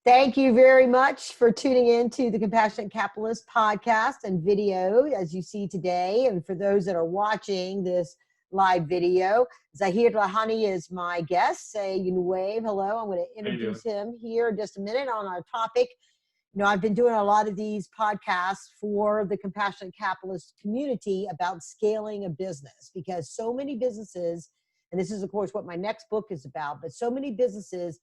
Thank you very much for tuning in to the Compassionate Capitalist podcast and video as you see today. And for those that are watching this live video, Zahir Lahani is my guest. Say, you can wave. Hello. I'm going to introduce him here in just a minute on our topic. I've been doing a lot of these podcasts for the Compassionate Capitalist community about scaling a business because so many businesses, and this is of course what my next book is about, but so many businesses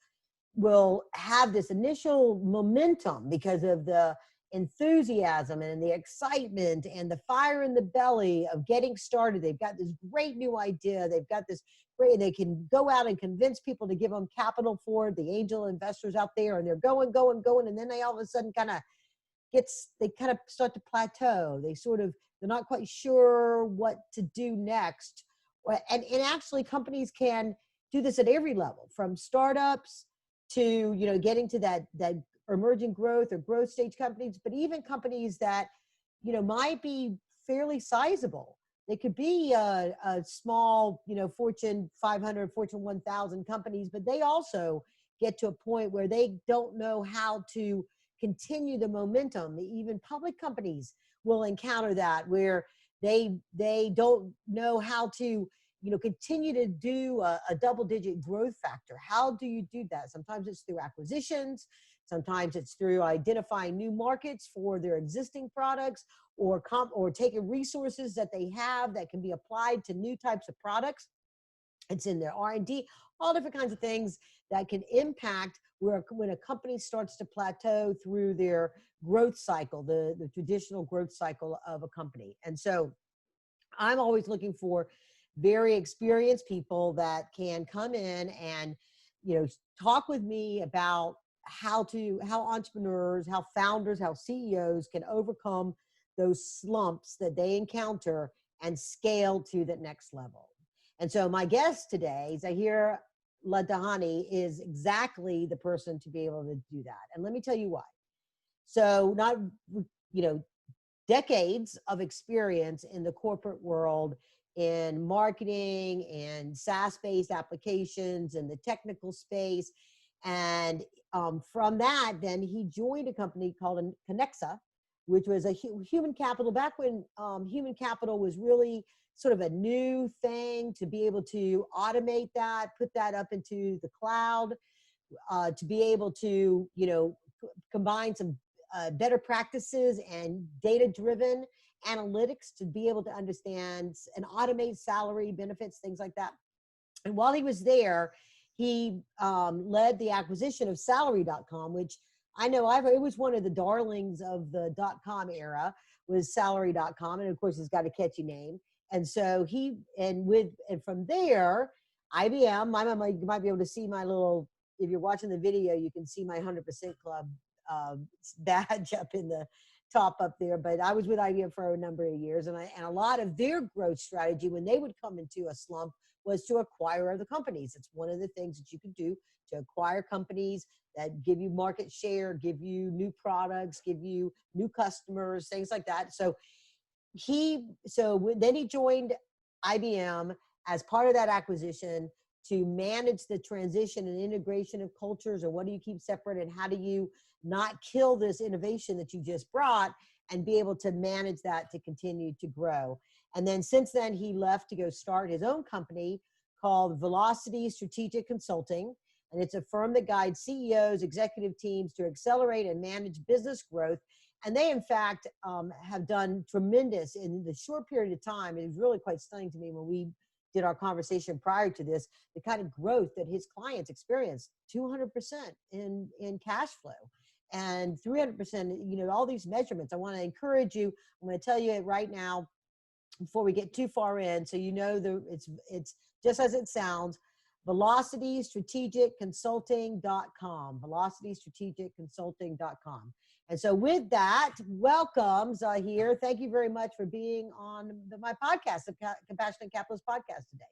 will have this initial momentum because of the enthusiasm and the excitement and the fire in the belly of getting started. They've got this great new idea. They've got this great, they can go out and convince people to give them capital for it, the angel investors out there, and they're going. And then they all of a sudden they kind of start to plateau. They're not quite sure what to do next. And actually companies can do this at every level, from startups to, getting to that emerging growth or growth stage companies, but even companies that, might be fairly sizable. They could be a small, Fortune 500, Fortune 1000 companies, but they also get to a point where they don't know how to continue the momentum. Even public companies will encounter that, where they don't know how to continue to do a double-digit growth factor. How do you do that? Sometimes it's through acquisitions. Sometimes it's through identifying new markets for their existing products, or taking resources that they have that can be applied to new types of products. It's in their R&D, all different kinds of things that can impact when a company starts to plateau through their growth cycle, the traditional growth cycle of a company. And so I'm always looking for very experienced people that can come in and, talk with me about how entrepreneurs, how founders, how CEOs can overcome those slumps that they encounter and scale to the next level. And so my guest today, Zahir Ladahani, is exactly the person to be able to do that. And let me tell you why. So decades of experience in the corporate world, in marketing and SaaS-based applications and the technical space. And from that, then he joined a company called Connexa, which was a human capital, back when human capital was really sort of a new thing, to be able to automate that, put that up into the cloud, to be able to, combine some better practices and data-driven analytics to be able to understand and automate salary, benefits, things like that. And while he was there, he led the acquisition of Salary.com, which I know it was one of the darlings of the .com era, was Salary.com, and of course it's got a catchy name. And so from there, IBM. You might be able to see my little. If you're watching the video, you can see my 100% Club badge up in the top up there. But I was with IBM for a number of years, and a lot of their growth strategy when they would come into a slump was to acquire other companies. It's one of the things that you could do, to acquire companies that give you market share, give you new products, give you new customers, things like that. So then he joined IBM as part of that acquisition to manage the transition and integration of cultures, or what do you keep separate, and how do you not kill this innovation that you just brought, and be able to manage that to continue to grow. And then since then, he left to go start his own company called Velocity Strategic Consulting. And it's a firm that guides CEOs, executive teams to accelerate and manage business growth. And they, in fact, have done tremendous in the short period of time. It was really quite stunning to me when we did our conversation prior to this, the kind of growth that his clients experienced, 200% in cash flow, and 300%, all these measurements. I want to encourage you. I'm going to tell you it right now before we get too far in, so it's just as it sounds. VelocityStrategicConsulting.com. VelocityStrategicConsulting.com. And so with that, welcome, Zahir. Thank you very much for being on my podcast, the Compassionate Capitalist Podcast today.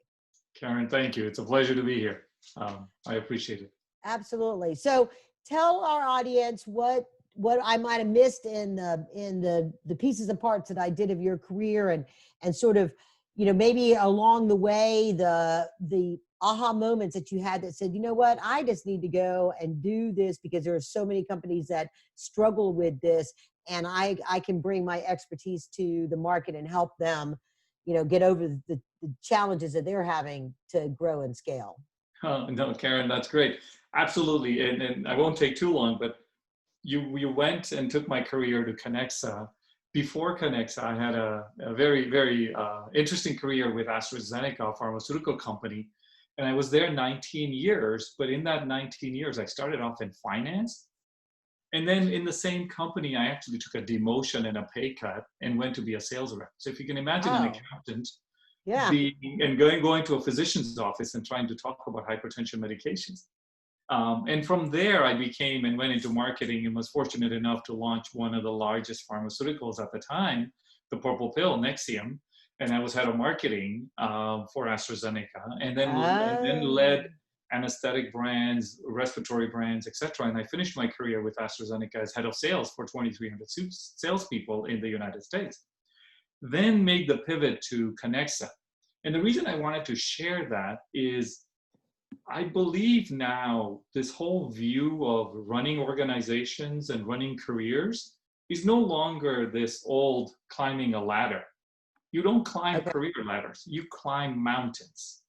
Karen, thank you. It's a pleasure to be here. I appreciate it. Absolutely. So tell our audience what I might have missed in the pieces and parts that I did of your career, and sort of, maybe along the way, the aha moments that you had that said, you know what, I just need to go and do this because there are so many companies that struggle with this, and I can bring my expertise to the market and help them, get over the challenges that they're having to grow and scale. No, Karen, that's great. Absolutely. And I won't take too long, but you went and took my career to Connexa. Before Connexa, I had a very, very interesting career with AstraZeneca, a pharmaceutical company. And I was there 19 years, but in that 19 years, I started off in finance. And then in the same company, I actually took a demotion and a pay cut and went to be a sales rep. So if you can imagine an Oh, accountant yeah. being and going to a physician's office and trying to talk about hypertension medications. And from there, I became and went into marketing and was fortunate enough to launch one of the largest pharmaceuticals at the time, the purple pill, Nexium. And I was head of marketing for AstraZeneca, and then led Oh, anesthetic brands, respiratory brands, etc. And I finished my career with AstraZeneca as head of sales for 2,300 salespeople in the United States. Then made the pivot to Connexa. And the reason I wanted to share that is I believe now this whole view of running organizations and running careers is no longer this old climbing a ladder. You don't climb okay. career ladders, you climb mountains.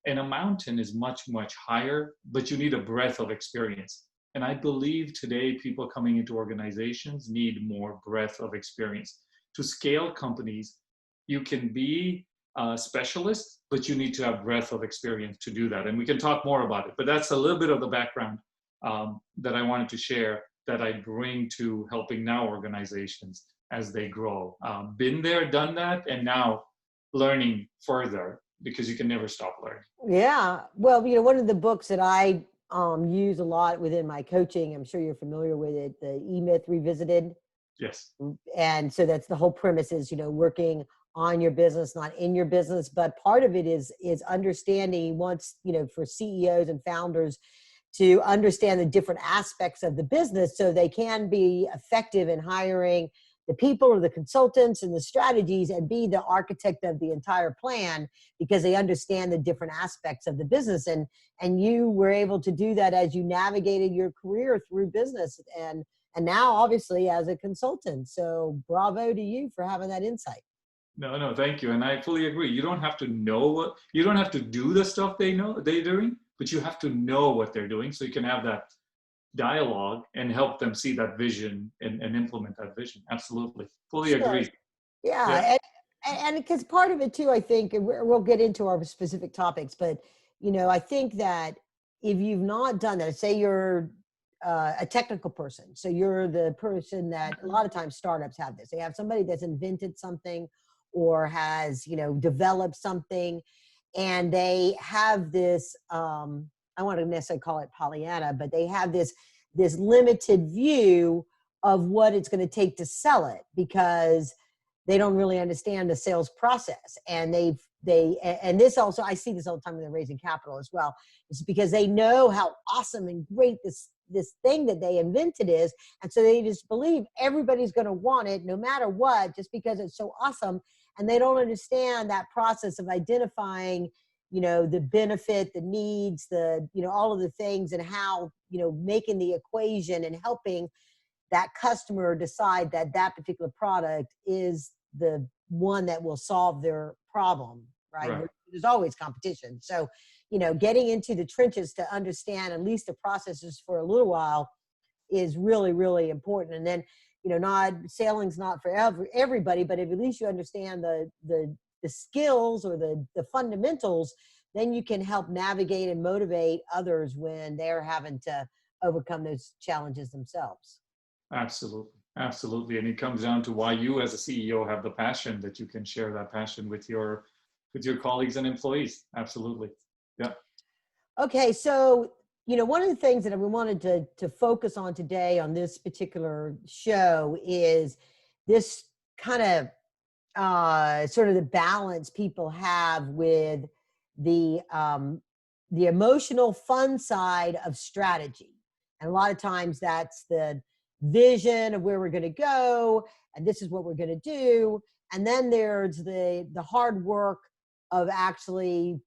And a mountain is much, much higher, but you need a breadth of experience. And I believe today people coming into organizations need more breadth of experience. To scale companies, you can be a specialist, but you need to have breadth of experience to do that. And we can talk more about it, but that's a little bit of the background that I wanted to share that I bring to helping now organizations as they grow. Been there, done that, and now learning further because you can never stop learning. Yeah. Well, one of the books that I use a lot within my coaching, I'm sure you're familiar with it, the E-Myth Revisited. Yes. And so that's the whole premise is, working on your business, not in your business. But part of it is understanding once, for CEOs and founders to understand the different aspects of the business so they can be effective in hiring the people or the consultants and the strategies and be the architect of the entire plan because they understand the different aspects of the business. And you were able to do that as you navigated your career through business and now obviously as a consultant. So bravo to you for having that insight. No, thank you. And I fully agree. You don't have to you don't have to do the stuff they're doing, but you have to know what they're doing so you can have that dialogue and help them see that vision and implement that vision. Absolutely. Fully Sure. agree. Yeah. Yeah. And because part of it too, I think, and we'll get into our specific topics, but, I think that if you've not done that, say you're a technical person. So you're the person that a lot of times startups have this. They have somebody that's invented something or has, developed something and they have this, I want to necessarily call it Pollyanna, but they have this limited view of what it's going to take to sell it because they don't really understand the sales process. And and this also, I see this all the time when they're raising capital as well. It's because they know how awesome and great this thing that they invented is. And so they just believe everybody's going to want it no matter what, just because it's so awesome. And they don't understand that process of identifying, the benefit, the needs, all of the things and how, making the equation and helping that customer decide that that particular product is the one that will solve their problem, right? Right. There's always competition. So, getting into the trenches to understand at least the processes for a little while is really, really important. And then, not sailing's not for everybody, but if at least you understand the skills or the fundamentals, then you can help navigate and motivate others when they're having to overcome those challenges themselves. Absolutely. Absolutely. And it comes down to why you as a CEO have the passion that you can share that passion with your colleagues and employees. Absolutely. Yeah. Okay, so one of the things that we wanted to focus on today on this particular show is this kind of sort of the balance people have with the emotional fun side of strategy. And a lot of times that's the vision of where we're going to go and this is what we're going to do. And then there's the hard work of actually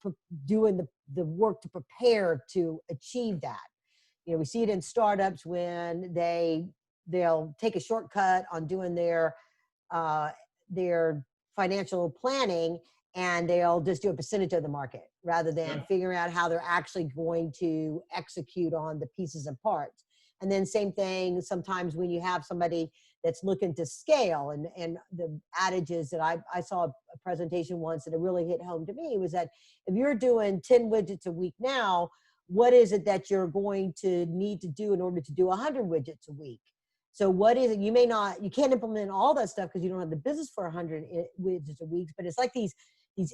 doing the work to prepare to achieve that. You know, we see it in startups when they'll take a shortcut on doing their financial planning, and they'll just do a percentage of the market rather than figuring out how they're actually going to execute on the pieces and parts. And then same thing sometimes when you have somebody that's looking to scale, and the adages that I saw a presentation once that it really hit home to me was that if you're doing 10 widgets a week now, what is it that you're going to need to do in order to do 100 widgets a week? So what is it? You can't implement all that stuff because you don't have the business for 100 widgets a week, but it's like these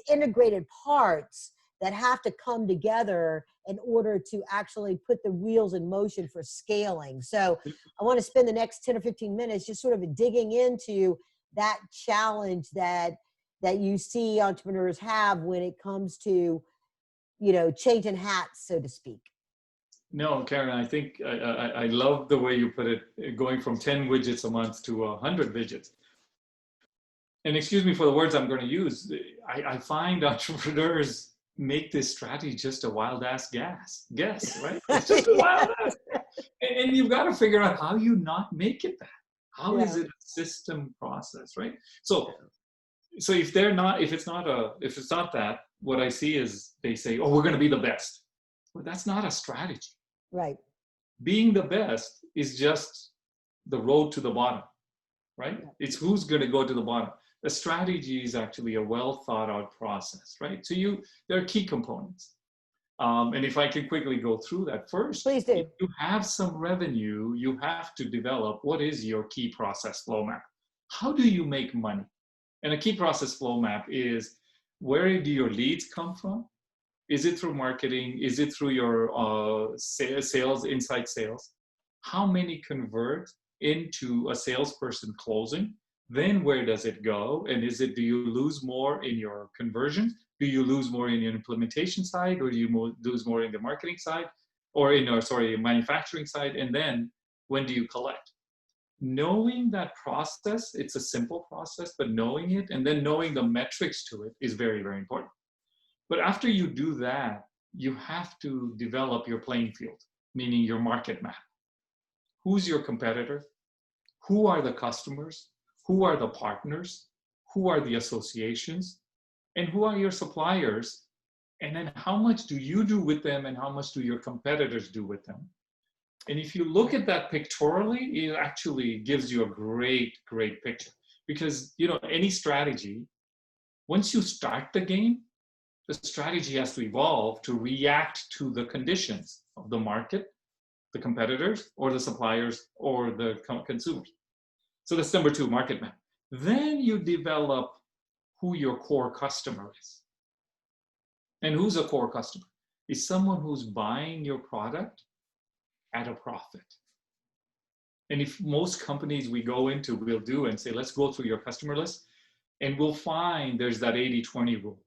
integrated parts that have to come together in order to actually put the wheels in motion for scaling. So I want to spend the next 10 or 15 minutes just sort of digging into that challenge that you see entrepreneurs have when it comes to, you know, changing hats, so to speak. No, Karen, I think I love the way you put it, going from 10 widgets a month to 100 widgets. And excuse me for the words I'm going to use. I find entrepreneurs make this strategy just a wild ass guess, right? It's just a wild ass. And you've got to figure out how you not make it that. How is it a system process, right? So if it's not that, what I see is they say, oh, we're going to be the best. Well, that's not a strategy. Right. Being the best is just the road to the bottom, right? It's who's going to go to the bottom. A strategy is actually a well thought out process, right? So there are key components. And if I can quickly go through that first, please do. If you have some revenue, you have to develop what is your key process flow map. How do you make money? And a key process flow map is, where do your leads come from? Is it through marketing? Is it through your sales, inside sales? How many convert into a salesperson closing? Then where does it go? And do you lose more in your conversion? Do you lose more in your implementation side, or do you lose more in the marketing side, or manufacturing side? And then when do you collect? Knowing that process, it's a simple process, but knowing it and then knowing the metrics to it is very, very important. But after you do that, you have to develop your playing field, meaning your market map. Who's your competitor? Who are the customers? Who are the partners? Who are the associations? And who are your suppliers? And then how much do you do with them, and how much do your competitors do with them? And if you look at that pictorially, it actually gives you a great, great picture. Because, you know, any strategy, once you start the game, the strategy has to evolve to react to the conditions of the market, the competitors, or the suppliers, or the consumers. So that's number 2, market map. Then you develop who your core customer is. And who's a core customer? Is someone who's buying your product at a profit. And if most companies we go into, we'll do and say, let's go through your customer list, and we'll find there's that 80-20 rule.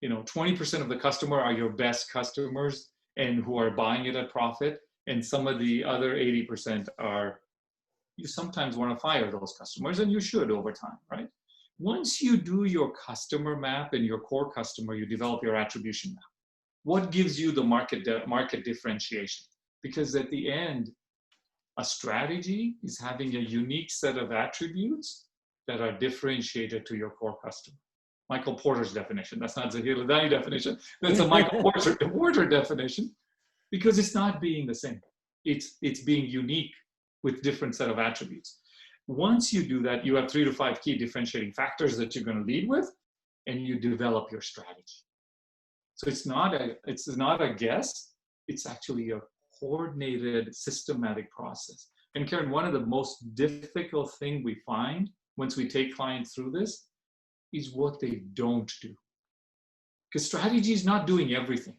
You know, 20% of the customer are your best customers and who are buying it at profit. And some of the other 80% are, you sometimes want to fire those customers, and you should over time, right? Once you do your customer map and your core customer, you develop your attribution map. What gives you the market differentiation? Because at the end, a strategy is having a unique set of attributes that are differentiated to your core customer. Michael Porter's definition. That's not Zahir Ladani definition. That's a Michael Porter definition, because it's not being the same. It's being unique with different set of attributes. Once you do that, you have 3 to 5 key differentiating factors that you're going to lead with, and you develop your strategy. So it's not a guess. It's actually a coordinated, systematic process. And Karen, one of the most difficult thing we find once we take clients through this is what they don't do. Because strategy is not doing everything.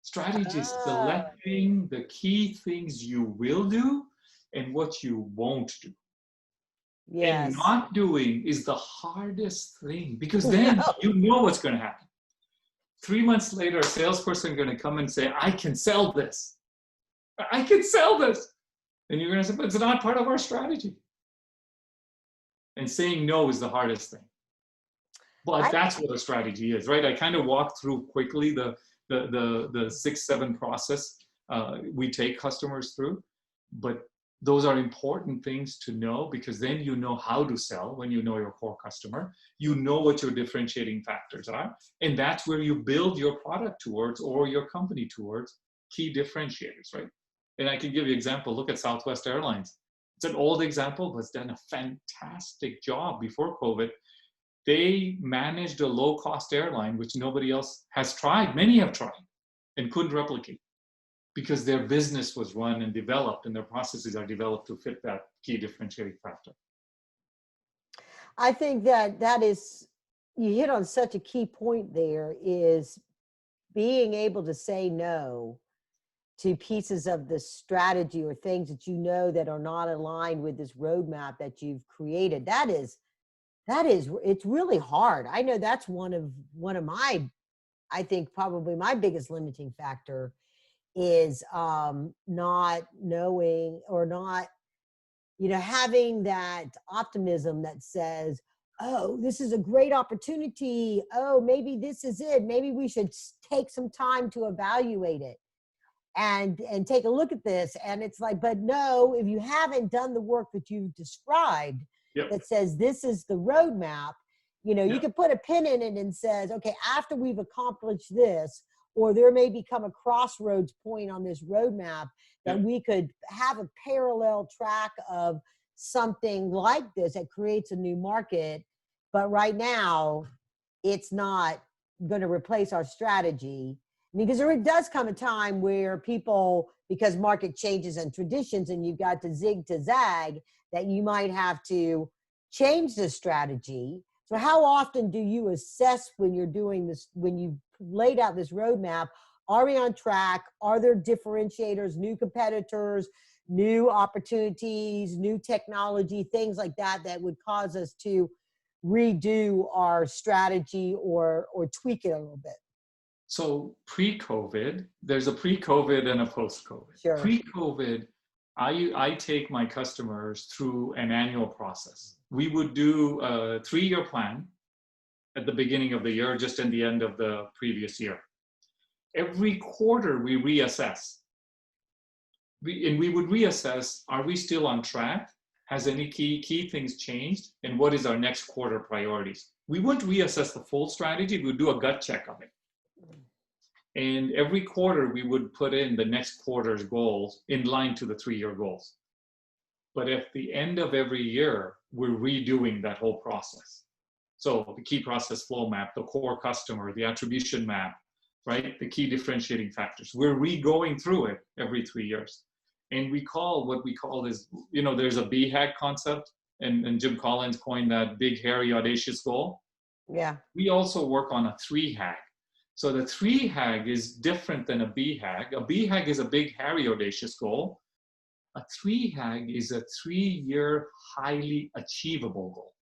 Strategy is selecting the key things you will do and what you won't do. Yes. And not doing is the hardest thing, because then you know what's going to happen. 3 months later, a salesperson is going to come and say, I can sell this. I can sell this. And you're going to say, but it's not part of our strategy. And saying no is the hardest thing. But that's what a strategy is, right? I kind of walked through quickly the the 6-7 process we take customers through. But those are important things to know, because then you know how to sell. When you know your core customer, you know what your differentiating factors are, and that's where you build your product towards, or your company towards, key differentiators, right? And I can give you an example. Look at Southwest Airlines. It's an old example, but it's done a fantastic job before COVID. They managed a low-cost airline, which nobody else has tried. Many have tried and couldn't replicate, because their business was run and developed, and their processes are developed to fit that key differentiating factor. I think that is, you hit on such a key point there, is being able to say no to pieces of the strategy or things that you know that are not aligned with this roadmap that you've created. That is, it's really hard. I know that's one of my, I think probably my biggest limiting factor is not knowing, or not, having that optimism that says, oh, this is a great opportunity. Oh, maybe this is it. Maybe we should take some time to evaluate it and take a look at this. And it's like, but no, if you haven't done the work that you've described, Yep. that says this is the roadmap, you Yep. can put a pin in it and says, okay, after we've accomplished this, or there may become a crossroads point on this roadmap that Yep. we could have a parallel track of something like this that creates a new market. But right now, it's not going to replace our strategy. Because there does come a time where people, because market changes and traditions, and you've got to zig to zag, that you might have to change the strategy. So how often do you assess when you're doing this, when you've laid out this roadmap? Are we on track? Are there differentiators, new competitors, new opportunities, new technology, things like that, that would cause us to redo our strategy or tweak it a little bit? So pre-COVID, there's a pre-COVID and a post-COVID. Sure. Pre-COVID, I take my customers through an annual process. We would do a 3-year plan at the beginning of the year, just in the end of the previous year. Every quarter, we reassess. We would reassess, are we still on track? Has any key things changed? And what is our next quarter priorities? We wouldn't reassess the full strategy. We would do a gut check of it. And every quarter, we would put in the next quarter's goals in line to the 3-year goals. But at the end of every year, we're redoing that whole process. So the key process flow map, the core customer, the attribution map, right? The key differentiating factors. We're re-going through it every 3 years. And what we call is, there's a BHAG concept, and Jim Collins coined that big, hairy, audacious goal. Yeah. We also work on a 3HAG. So the 3HAG is different than a BHAG. A BHAG is a big, hairy, audacious goal. A 3HAG is a 3-year, highly achievable goal.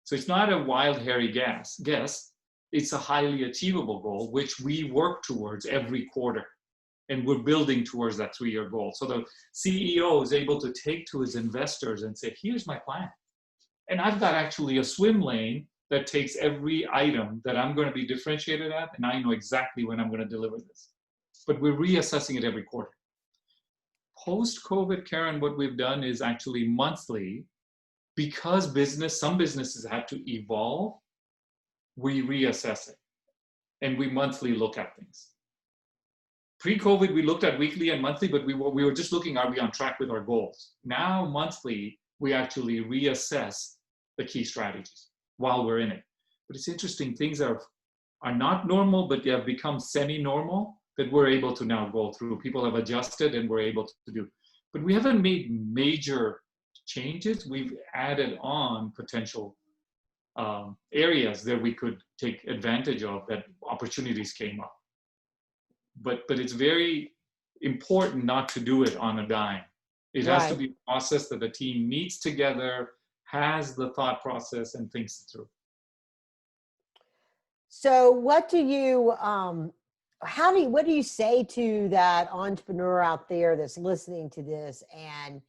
So it's not a wild, hairy guess. It's a highly achievable goal, which we work towards every quarter. And we're building towards that 3-year goal. So the CEO is able to take to his investors and say, here's my plan. And I've got actually a swim lane that takes every item that I'm going to be differentiated at, and I know exactly when I'm going to deliver this. But we're reassessing it every quarter. Post-COVID, Karen, what we've done is actually monthly, because some businesses had to evolve, we reassess it. And we monthly look at things. Pre-COVID, we looked at weekly and monthly, but we were just looking, are we on track with our goals? Now, monthly, we actually reassess the key strategies while we're in it. But it's interesting, things are not normal, but they have become semi-normal that we're able to now go through. People have adjusted and we're able to do. But we haven't made major changes. We've added on potential areas that we could take advantage of, that opportunities came up. But it's very important not to do it on a dime. It has to be a process that the team meets together, has the thought process, and thinks through. So what do you what do you say to that entrepreneur out there that's listening to this, and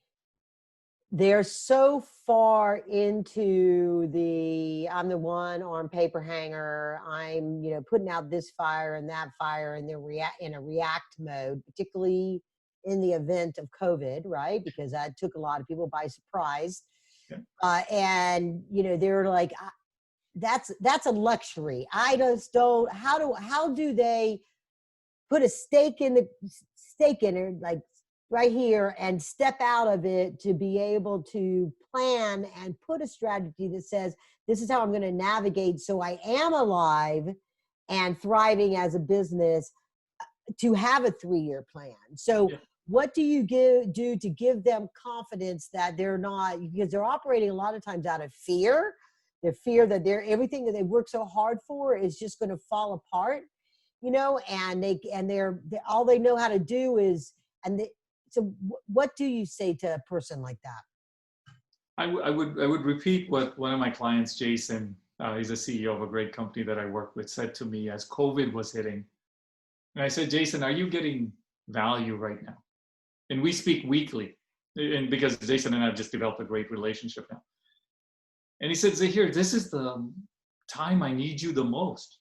they're so far into I'm the one arm paper hanger. I'm, putting out this fire and that fire, and they're in a react mode, particularly in the event of COVID, right? Because that took a lot of people by surprise. Yeah. And, they're like, that's a luxury. I just don't, how do they put a stake in it, like right here, and step out of it to be able to plan and put a strategy that says, this is how I'm going to navigate so I am alive and thriving as a business, to have a 3-year plan. So Yeah. what do you do to give them confidence that they're not, because they're operating a lot of times out of fear. Their fear that everything that they work so hard for is just going to fall apart, and they're all they know how to do is, so what do you say to a person like that? I would repeat what one of my clients, Jason, he's a CEO of a great company that I work with, said to me as COVID was hitting. And I said, Jason, are you getting value right now? And we speak weekly, and because Jason and I have just developed a great relationship now. And he said, Zahir, this is the time I need you the most.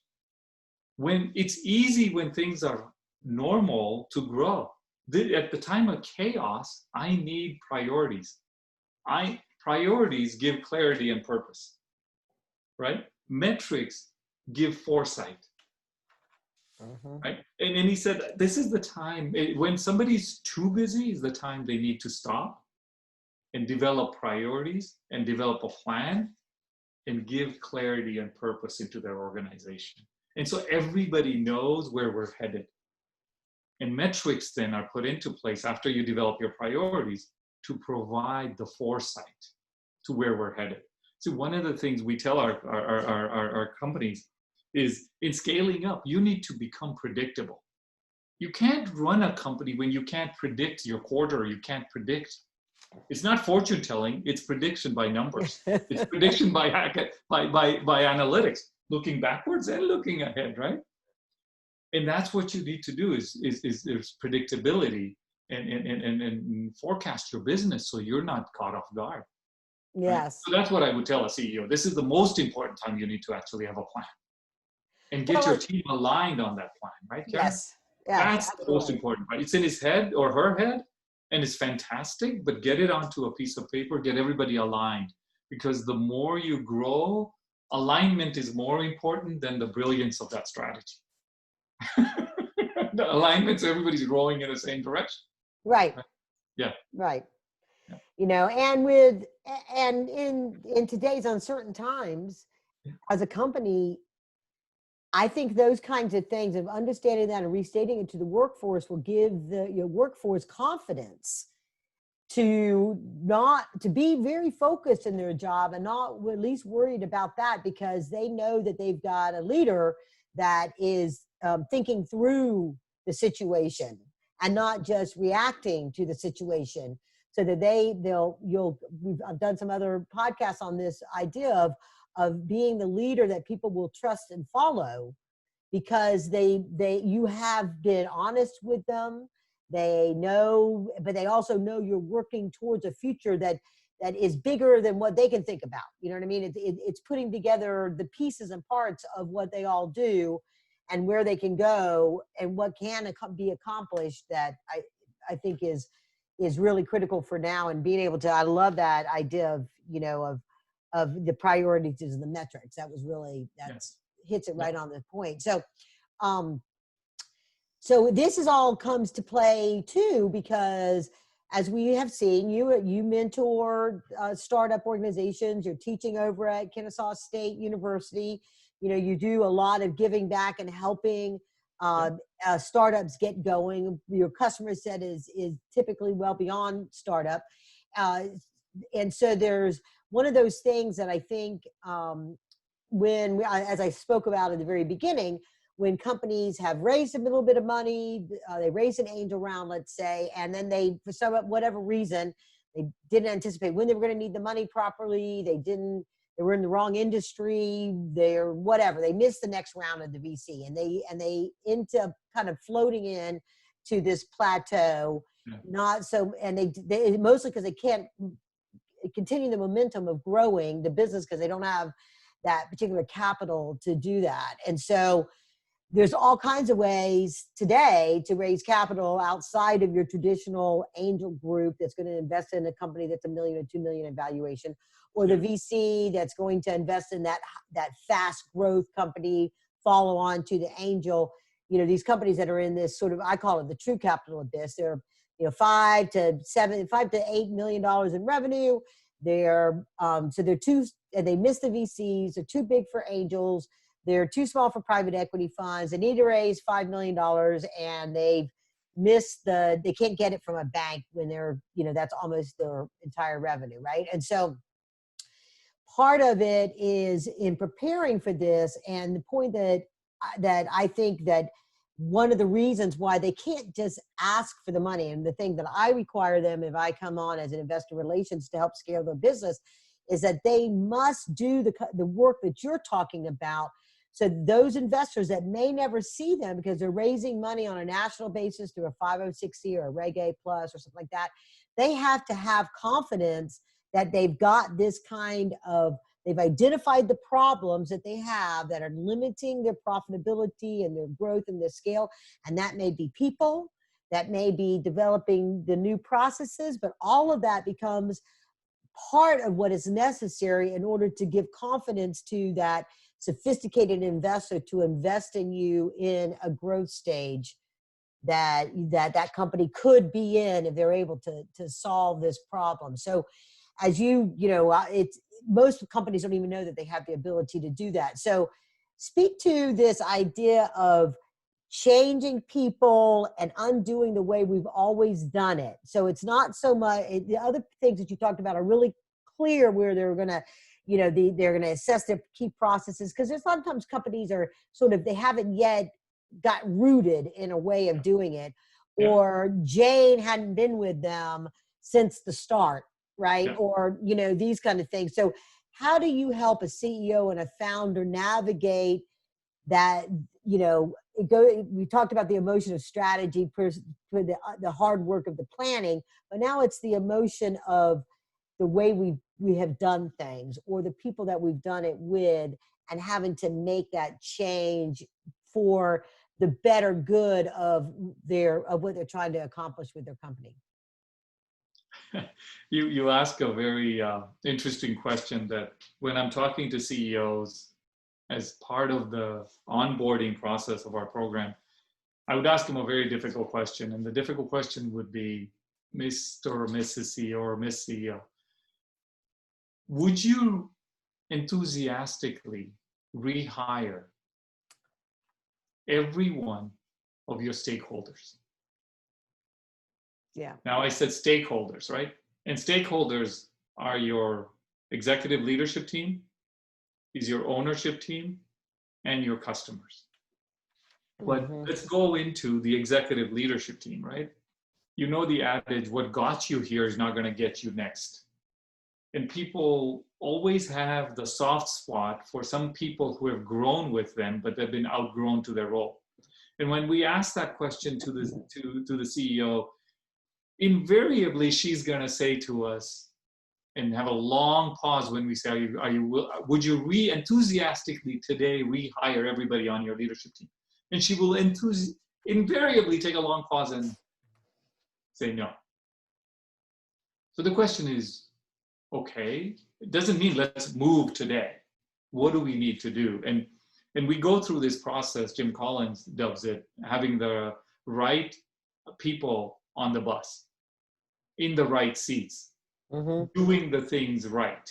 When it's easy when things are normal to grow. At the time of chaos, I need priorities. Priorities give clarity and purpose, right? Metrics give foresight, right? And he said, this is the time, when somebody's too busy is the time they need to stop and develop priorities and develop a plan and give clarity and purpose into their organization. And so everybody knows where we're headed. And metrics then are put into place after you develop your priorities to provide the foresight to where we're headed. So one of the things we tell our companies is, in scaling up, you need to become predictable. You can't run a company when you can't predict your quarter, you can't predict. It's not fortune telling, it's prediction by numbers. It's prediction by analytics, looking backwards and looking ahead, right? And that's what you need to do is predictability and forecast your business so you're not caught off guard. Yes. Right? So that's what I would tell a CEO. This is the most important time you need to actually have a plan and get your team aligned on that plan, right, Karen? Yes. That's the most important, right? It's in his head or her head, and it's fantastic, but get it onto a piece of paper, get everybody aligned, because the more you grow, alignment is more important than the brilliance of that strategy. The alignment, so everybody's rowing in the same direction. Right. Yeah. Right. Yeah. And in today's uncertain times, as a company, I think those kinds of things of understanding that and restating it to the workforce will give your workforce confidence to be very focused in their job and not at least worried about that, because they know that they've got a leader that is thinking through the situation and not just reacting to the situation, so that I've done some other podcasts on this idea of being the leader that people will trust and follow, because you have been honest with them. They know, but they also know you're working towards a future that is bigger than what they can think about. You know what I mean? It's putting together the pieces and parts of what they all do and where they can go and what can be accomplished, that I think is really critical for now. And being able to, I love that idea of the priorities and the metrics. That was really, hits it right on the point. So, so this is all comes to play too, because as we have seen, you mentor startup organizations. You're teaching over at Kennesaw State University. You do a lot of giving back and helping startups get going. Your customer set is typically well beyond startup. And so there's one of those things that I think as I spoke about at the very beginning, when companies have raised a little bit of money, they raise an angel round, let's say, and then they, for whatever reason, they didn't anticipate when they were going to need the money properly. They were in the wrong industry. They missed the next round of the VC, and they end up kind of floating in to this plateau. Yeah. And they mostly because they can't continue the momentum of growing the business because they don't have that particular capital to do that. And so there's all kinds of ways today to raise capital outside of your traditional angel group that's going to invest in a company that's $1 million or $2 million in valuation, or the VC that's going to invest in that fast growth company, follow on to the angel. You know, these companies that are in this sort of, I call it the true capital abyss. They're, you know, $5 to $8 million in revenue. They're so they're too, and they miss the VCs. They're too big for angels. They're too small for private equity funds. They need to raise $5 million, and they've missed they can't get it from a bank when they're, you know, that's almost their entire revenue, right? And so part of it is in preparing for this, and the point that I think that one of the reasons why they can't just ask for the money, and the thing that I require them if I come on as an investor relations to help scale their business, is that they must do the work that you're talking about. So those investors that may never see them because they're raising money on a national basis through a 506c or a Reg A plus or something like that, they have to have confidence that they've got this kind of, they've identified the problems that they have that are limiting their profitability and their growth and their scale. And that may be people, that may be developing the new processes, but all of that becomes part of what is necessary in order to give confidence to that sophisticated investor to invest in you in a growth stage that company could be in if they're able to solve this problem. So as you know, it's most companies don't even know that they have the ability to do that. So speak to this idea of changing people and undoing the way we've always done it. So it's not so much, the other things that you talked about are really clear where they're going to, you know, they're going to assess their key processes, because there's sometimes companies are sort of, they haven't yet got rooted in a way of doing it, or Jane hadn't been with them since the start, right? Yeah. Or, you know, these kind of things. So how do you help a CEO and a founder navigate that? You know, we talked about the emotion of strategy for the hard work of the planning, but now it's the emotion of the way we have done things, or the people that we've done it with, and having to make that change for the better good of what they're trying to accomplish with their company. You ask a very interesting question that when I'm talking to CEOs as part of the onboarding process of our program, I would ask them a very difficult question. And the difficult question would be, Mr. or Mrs. CEO or Miss CEO, would you enthusiastically rehire every one of your stakeholders? Yeah. Now I said stakeholders, right? And stakeholders are your executive leadership team, is your ownership team, and your customers. But let's go into the executive leadership team, right? You know the adage, what got you here is not going to get you next. And people always have the soft spot for some people who have grown with them, but they've been outgrown to their role. And when we ask that question to the CEO, invariably she's going to say to us, and have a long pause when we say, would you enthusiastically today rehire everybody on your leadership team? And she will invariably take a long pause and say no. So the question is, okay, it doesn't mean let's move today. What do we need to do? And we go through this process, Jim Collins dubs it, having the right people on the bus, in the right seats, doing the things right?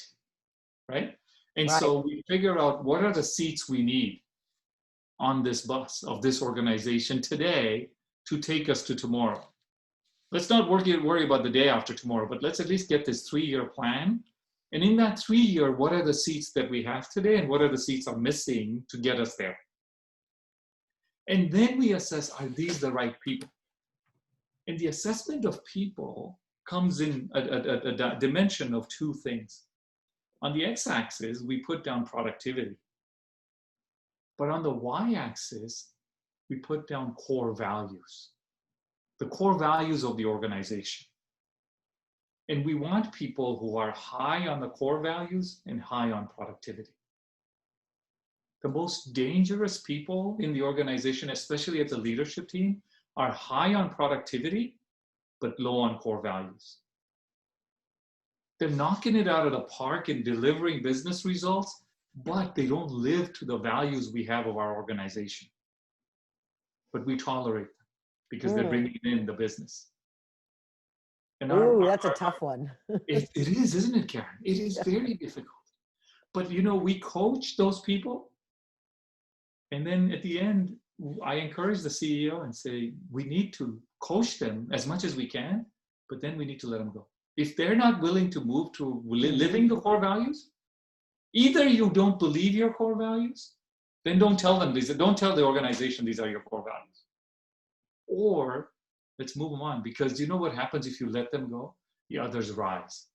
And so we figure out what are the seats we need on this bus of this organization today to take us to tomorrow. Let's not worry about the day after tomorrow, but let's at least get this 3-year plan. And in that 3-year, what are the seats that we have today, and what are the seats are missing to get us there? And then we assess, are these the right people? And the assessment of people comes in a dimension of two things. On the x-axis, we put down productivity. But on the y-axis, we put down core values, the core values of the organization. And we want people who are high on the core values and high on productivity. The most dangerous people in the organization, especially at the leadership team, are high on productivity, but low on core values. They're knocking it out of the park in delivering business results, but they don't live to the values we have of our organization. But we tolerate them because they're bringing in the business. And Ooh, that's a tough one. it is, isn't it, Karen? It is very difficult. But we coach those people. And then at the end, I encourage the CEO and say, we need to coach them as much as we can, but then we need to let them go. If they're not willing to move to living the core values, either you don't believe your core values, then don't tell them these, don't tell the organization these are your core values. Or let's move them on, because you know what happens if you let them go? The others rise.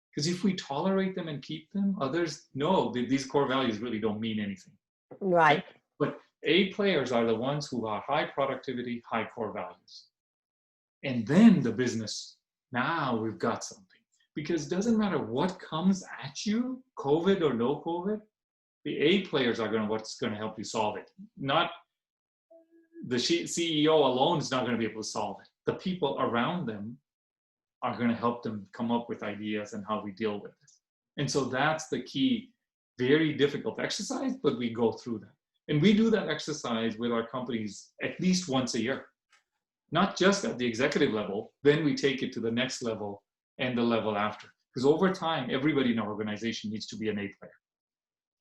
Because if we tolerate them and keep them, others know that these core values really don't mean anything. Right. But A players are the ones who are high productivity, high core values. And then the business, now we've got something. Because it doesn't matter what comes at you, COVID or no COVID, the A players are what's going to help you solve it. Not the CEO alone is not going to be able to solve it. The people around them are going to help them come up with ideas and how we deal with this. And so that's the key, very difficult exercise, but we go through that. And we do that exercise with our companies at least once a year, not just at the executive level, then we take it to the next level and the level after. Because over time, everybody in our organization needs to be an A player.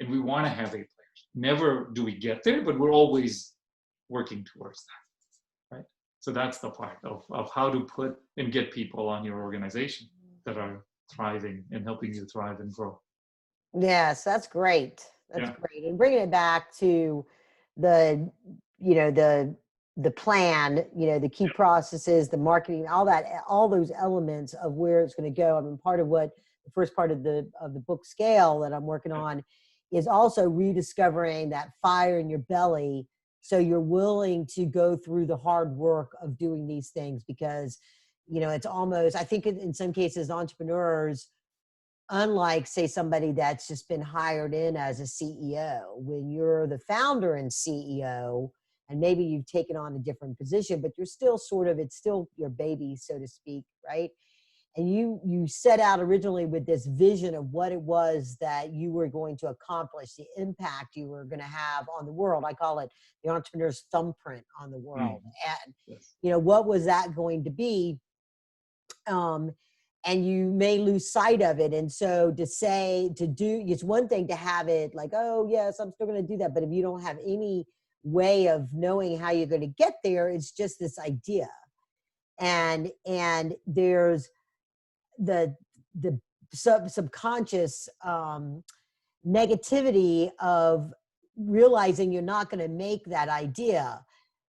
And we want to have A players. Never do we get there, but we're always working towards that, right? So that's the part of how to put and get people on your organization that are thriving and helping you thrive and grow. Yes, that's great. That's great. And bringing it back to the, the plan, the key processes, the marketing, all that, all those elements of where it's going to go. I mean, part of what the first part of the book Scale that I'm working on is also rediscovering that fire in your belly. So you're willing to go through the hard work of doing these things because, it's almost, I think in some cases, entrepreneurs, unlike say somebody that's just been hired in as a CEO, when you're the founder and CEO, and maybe you've taken on a different position, but you're still it's still your baby, so to speak, right? And you set out originally with this vision of what it was that you were going to accomplish, the impact you were going to have on the world. I call it the entrepreneur's thumbprint on the world. And, what was that going to be? And you may lose sight of it. And so it's one thing to have it like, oh yes, I'm still going to do that. But if you don't have any way of knowing how you're going to get there, it's just this idea. And there's the subconscious negativity of realizing you're not going to make that idea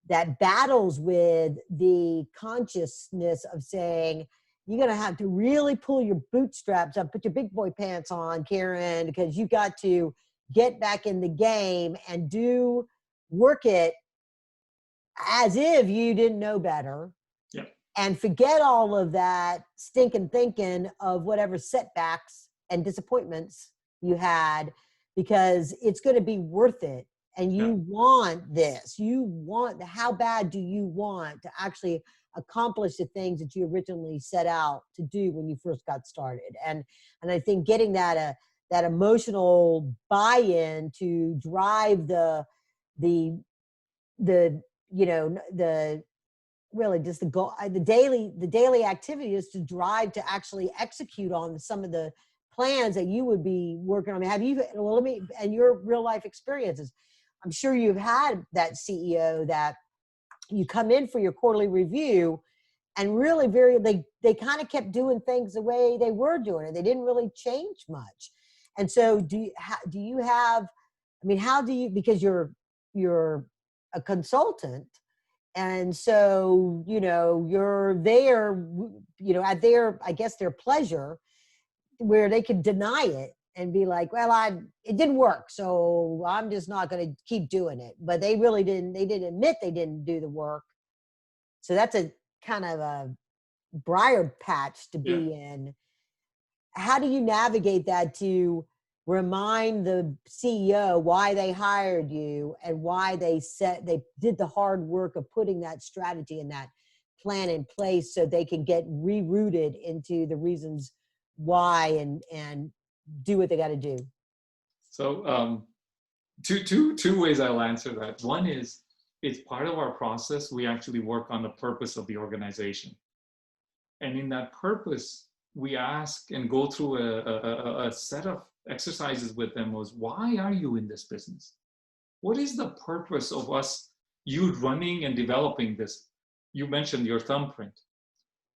that battles with the consciousness of saying, you're going to have to really pull your bootstraps up, put your big boy pants on, Karen, because you got to get back in the game and work it as if you didn't know better. Yep. And forget all of that stinking thinking of whatever setbacks and disappointments you had, because it's going to be worth it. And you want this. How bad do you want to actually accomplish the things that you originally set out to do when you first got started? And I think getting that emotional buy-in to drive the really just the goal, the daily activity is to drive to actually execute on some of the plans that you would be working on. And your real life experiences, I'm sure you've had that CEO that you come in for your quarterly review and really they kind of kept doing things the way they were doing it. They didn't really change much. And so because you're a consultant, and so, you're there, at their pleasure, where they could deny it and be like, well, it didn't work, so I'm just not going to keep doing it. But they didn't admit they didn't do the work. So that's a kind of briar patch to Yeah. be in. How do you navigate that to remind the CEO why they hired you and why they did the hard work of putting that strategy and that plan in place so they can get rerouted into the reasons why and do what they got to do? So two ways I'll answer that. One is, it's part of our process. We actually work on the purpose of the organization. And in that purpose, we ask and go through a set of exercises with them was, why are you in this business? What is the purpose of us, you running and developing this? You mentioned your thumbprint.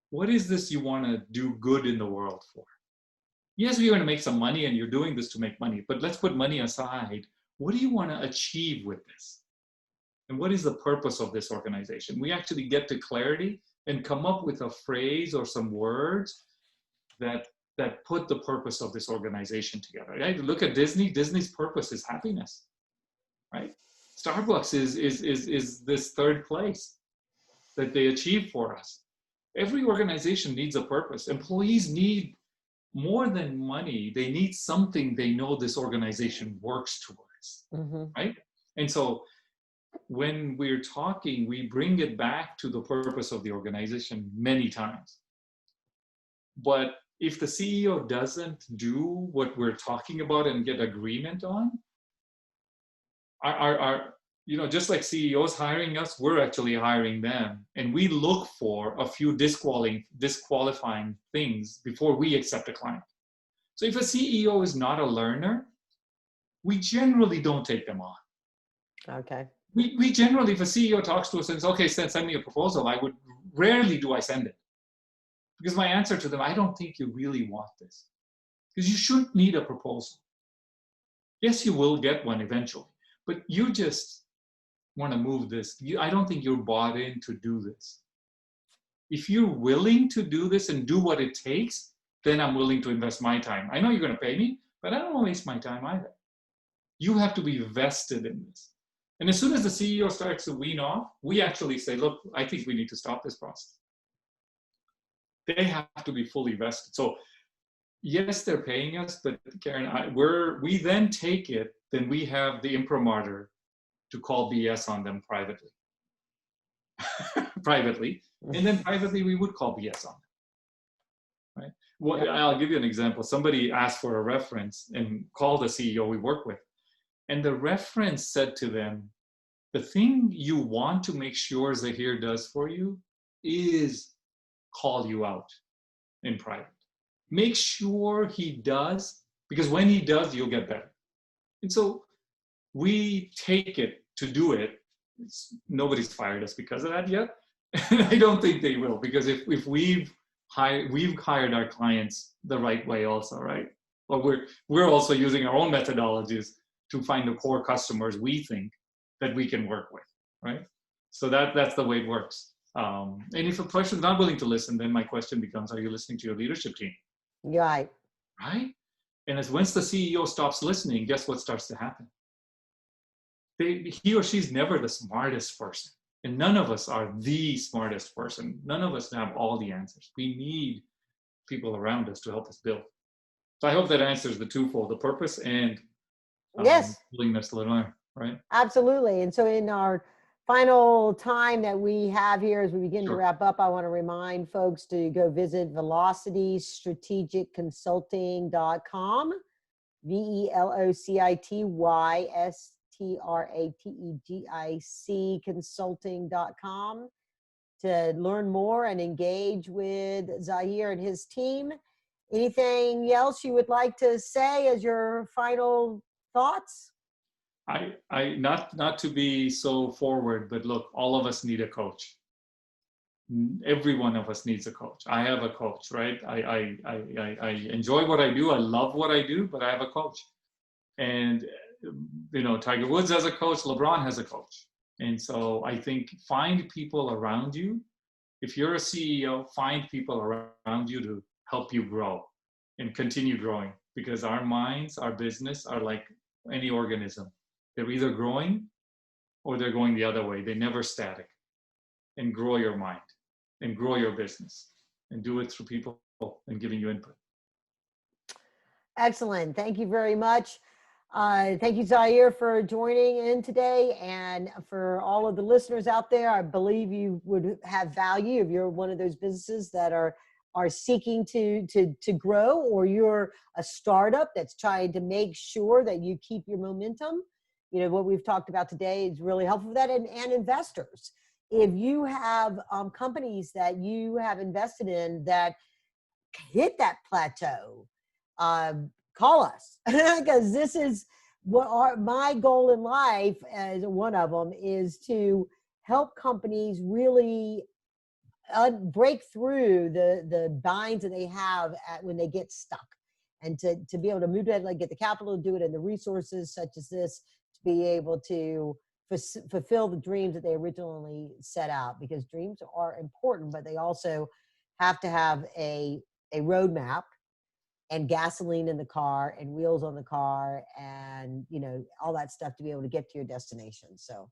What is this you want to do good in the world for? Yes, we're going to make some money and you're doing this to make money, but let's put money aside. What do you want to achieve with this? And what is the purpose of this organization? We actually get to clarity and come up with a phrase or some words that put the purpose of this organization together. Right? Look at Disney. Disney's purpose is happiness, right? Starbucks is this third place that they achieve for us. Every organization needs a purpose. Employees need more than money. They need something they know this organization works towards, right? And so when we're talking, we bring it back to the purpose of the organization many times. But if the CEO doesn't do what we're talking about and get agreement on, our just like CEOs hiring us, we're actually hiring them. And we look for a few disqualifying things before we accept a client. So if a CEO is not a learner, we generally don't take them on. Okay. We generally, if a CEO talks to us and says, okay, send me a proposal, rarely do I send it. Because my answer to them, I don't think you really want this. Because you shouldn't need a proposal. Yes, you will get one eventually, but you just want to move this. I don't think you're bought in to do this. If you're willing to do this and do what it takes, then I'm willing to invest my time. I know you're going to pay me, but I don't want to waste my time either. You have to be vested in this. And as soon as the CEO starts to wean off, we actually say, look, I think we need to stop this process. They have to be fully vested. So yes, they're paying us, but Karen, we then take it, then we have the imprimatur to call BS on them privately. Privately. And then privately, we would call BS on them. Right? Well, I'll give you an example. Somebody asked for a reference and called the CEO we work with. And the reference said to them, the thing you want to make sure Zahir does for you is call you out in private. Make sure he does, because when he does, you'll get better. And so we take it to do it. Nobody's fired us because of that yet. I don't think they will, because if we've hired our clients the right way also, right? But we're also using our own methodologies to find the core customers we think that we can work with, right? So that's the way it works. And if a person's not willing to listen, then my question becomes, are you listening to your leadership team? Right. Right? And once the CEO stops listening, guess what starts to happen? He or she's never the smartest person. And none of us are the smartest person. None of us have all the answers. We need people around us to help us build. So I hope that answers the twofold, the purpose and yes, willingness to learn, right? Absolutely. And so in our final time that we have here as we begin to wrap up, I want to remind folks to go visit velocitystrategicconsulting.com, VELOCITYSTRATEGIC consulting.com to learn more and engage with Zahir and his team. Anything else you would like to say as your final thoughts? I not to be so forward, but look, all of us need a coach. Every one of us needs a coach. I have a coach, right? I enjoy what I do. I love what I do, but I have a coach. And Tiger Woods has a coach. LeBron has a coach. And so I think find people around you. If you're a CEO, find people around you to help you grow and continue growing, because our minds, our business are like any organism. They're either growing or they're going the other way. They're never static. And grow your mind and grow your business and do it through people and giving you input. Excellent. Thank you very much. Thank you, Zaire, for joining in today. And for all of the listeners out there, I believe you would have value if you're one of those businesses that are seeking to grow, or you're a startup that's trying to make sure that you keep your momentum. You know, what we've talked about today is really helpful for that. And investors, if you have companies that you have invested in that hit that plateau, call us, because this is what my goal in life, as one of them, is to help companies really break through the binds that they have when they get stuck, and to be able to move ahead, like get the capital to do it, and the resources such as this to be able to fulfill the dreams that they originally set out. Because dreams are important, but they also have to have a roadmap, and gasoline in the car, and wheels on the car, and, you know, all that stuff to be able to get to your destination. So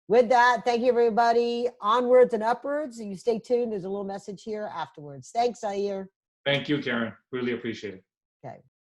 with that, thank you, everybody. Onwards and upwards. You stay tuned. There's a little message here afterwards. Thanks, Zaire. Thank you, Karen. Really appreciate it. Okay.